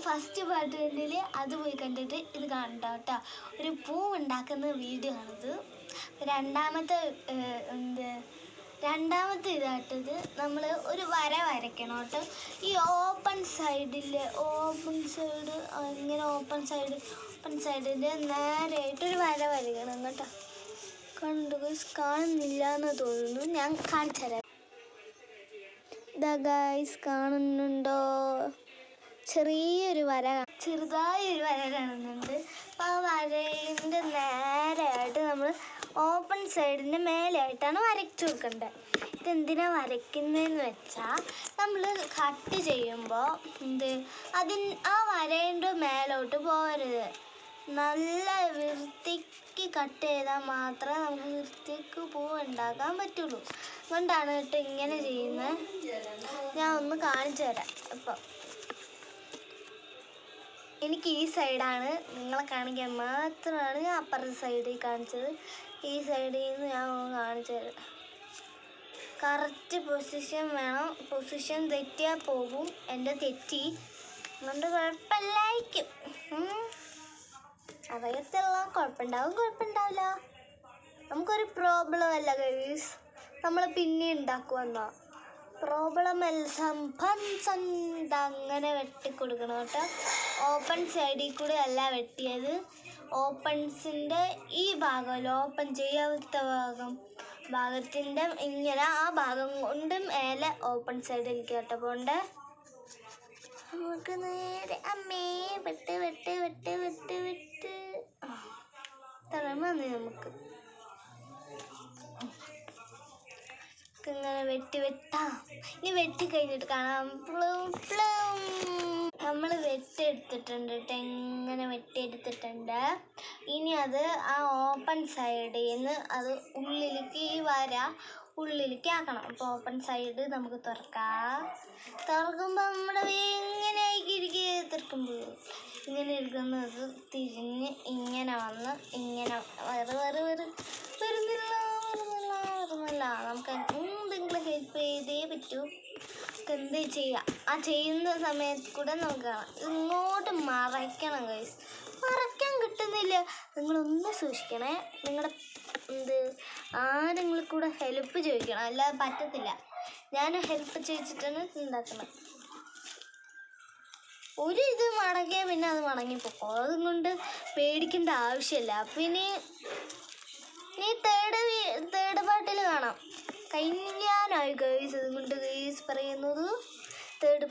First part കണ്ടില്ലേ, അത് പോയി കണ്ടിട്ട് ഇത് കാണണ്ട കേട്ടോ. ഒരു പൂ ഉണ്ടാക്കുന്ന വീഡിയോ ആണിത്. രണ്ടാമത്തെ ഇതായിട്ടത് നമ്മൾ ഒരു വര വരയ്ക്കണം കേട്ടോ. ഈ ഓപ്പൺ സൈഡ് ഇങ്ങനെ ഓപ്പൺ സൈഡിൻ്റെ നേരെയായിട്ടൊരു വര വരയ്ക്കണം കേട്ടോ. കാണുന്നില്ല എന്ന് തോന്നുന്നു, ഞാൻ കാണിച്ചു തരാം. ഇതാ ഗൈസ്, കാണുന്നുണ്ടോ? ചെറിയൊരു വര, ചെറുതായൊരു വര കാണുന്നുണ്ട്. അപ്പം ആ വരേൻ്റെ നേരെയായിട്ട് നമ്മൾ ഓപ്പൺ സൈഡിൻ്റെ മേലെയായിട്ടാണ് വരച്ചു കൊടുക്കേണ്ടത്. ഇതെന്തിനാണ് വരയ്ക്കുന്നതെന്ന് വെച്ചാൽ, നമ്മൾ കട്ട് ചെയ്യുമ്പോൾ ആ വരേൻ്റെ മേലോട്ട് പോകരുത്. നല്ല വൃത്തിക്ക് കട്ട് ചെയ്താൽ മാത്രമേ നമുക്ക് വൃത്തിക്ക് പൂ ഉണ്ടാക്കാൻ പറ്റുള്ളൂ. അതുകൊണ്ടാണ് കേട്ടോ ഇങ്ങനെ ചെയ്യുന്നത്. ഞാൻ ഒന്ന് കാണിച്ചു തരാം. അപ്പോൾ എനിക്ക് ഈ സൈഡാണ്, നിങ്ങളെ കാണിക്കാൻ മാത്രമാണ് ഞാൻ അപ്പുറത്തെ സൈഡിൽ കാണിച്ചത്. ഈ സൈഡിൽ നിന്ന് ഞാൻ ഒന്ന് കാണിച്ചു തരാം. കറക്റ്റ് പൊസിഷൻ വേണം. പൊസിഷൻ തെറ്റിയാൽ പോകും. എൻ്റെ തെറ്റി, അതുകൊണ്ട് കുഴപ്പമില്ലായിരിക്കും. അറിയത്തില്ല, കുഴപ്പമുണ്ടാവില്ല. നമുക്കൊരു പ്രോബ്ലം അല്ല ഗൈസ്, നമ്മൾ പിന്നെ ഉണ്ടാക്കുമെന്നോ. പ്രോബ്ലം അങ്ങനെ വെട്ടിക്കൊടുക്കണം കേട്ടോ. ഓപ്പൺ സൈഡിൽ കൂടെ അല്ല വെട്ടിയത്, ഓപ്പൺസിൻ്റെ ഈ ഭാഗമല്ലോ, ഓപ്പൺ ചെയ്യാത്ത ഭാഗത്തിൻ്റെ ഇങ്ങനെ ആ ഭാഗം കൊണ്ട് മേലെ ഓപ്പൺ സൈഡിലേക്ക് കേട്ടോ പോണ്ട്. നമുക്ക് നേരെ വെട്ട് തളർന്നു. നമുക്ക് ഇങ്ങനെ വെട്ടാം. ഇനി വെട്ടി കഴിഞ്ഞിട്ട് കാണാം. നമ്മൾ വെട്ടിയെടുത്തിട്ടുണ്ട് കേട്ടോ, ഇങ്ങനെ വെട്ടിയെടുത്തിട്ടുണ്ട്. ഇനി അത് ആ ഓപ്പൺ സൈഡിൽ നിന്ന് അത് ഉള്ളിലേക്ക്, ഈ വര ഉള്ളിലേക്ക് ആക്കണം. അപ്പോൾ ഓപ്പൺ സൈഡ് നമുക്ക് തുറക്കുമ്പോൾ നമ്മുടെ ഇങ്ങനെ തുറക്കുമ്പോൾ ഇങ്ങനെ ഇരിക്കുന്നത് തിരിഞ്ഞ് ഇങ്ങനെ വന്ന് ഇങ്ങനെ വരുന്നില്ല. നമുക്ക് എന്തെങ്കിലും ഹെൽപ്പ് ചെയ്തേ പറ്റൂ. എന്ത് ചെയ്യാം, ആ ചെയ്യുന്ന സമയത്ത് കൂടെ നമുക്ക് കാണാം. ഇങ്ങോട്ട് മറയ്ക്കണം ഗൈസ്, മറയ്ക്കാൻ കിട്ടുന്നില്ല. നിങ്ങളൊന്ന് സൂക്ഷിക്കണേ. നിങ്ങളുടെ ആരെങ്കിലും കൂടെ ഹെൽപ്പ് ചോദിക്കണം, അല്ലാതെ പറ്റത്തില്ല. ഞാൻ ഹെൽപ്പ് ചോദിച്ചിട്ടാണ് ഉണ്ടാക്കുന്നത്. ഒരു ഇത് മടങ്ങിയാൽ പിന്നെ അത് മടങ്ങിപ്പോക്കും. അതുകൊണ്ട് പേടിക്കേണ്ട ആവശ്യമില്ല. പിന്നെ ഈ തേർഡ് പാർട്ടിൽ കാണാം. കഴിഞ്ഞാനായി ഗൈസ്, അതുകൊണ്ട് ഗൈസ് പറയുന്നത് തേർഡ്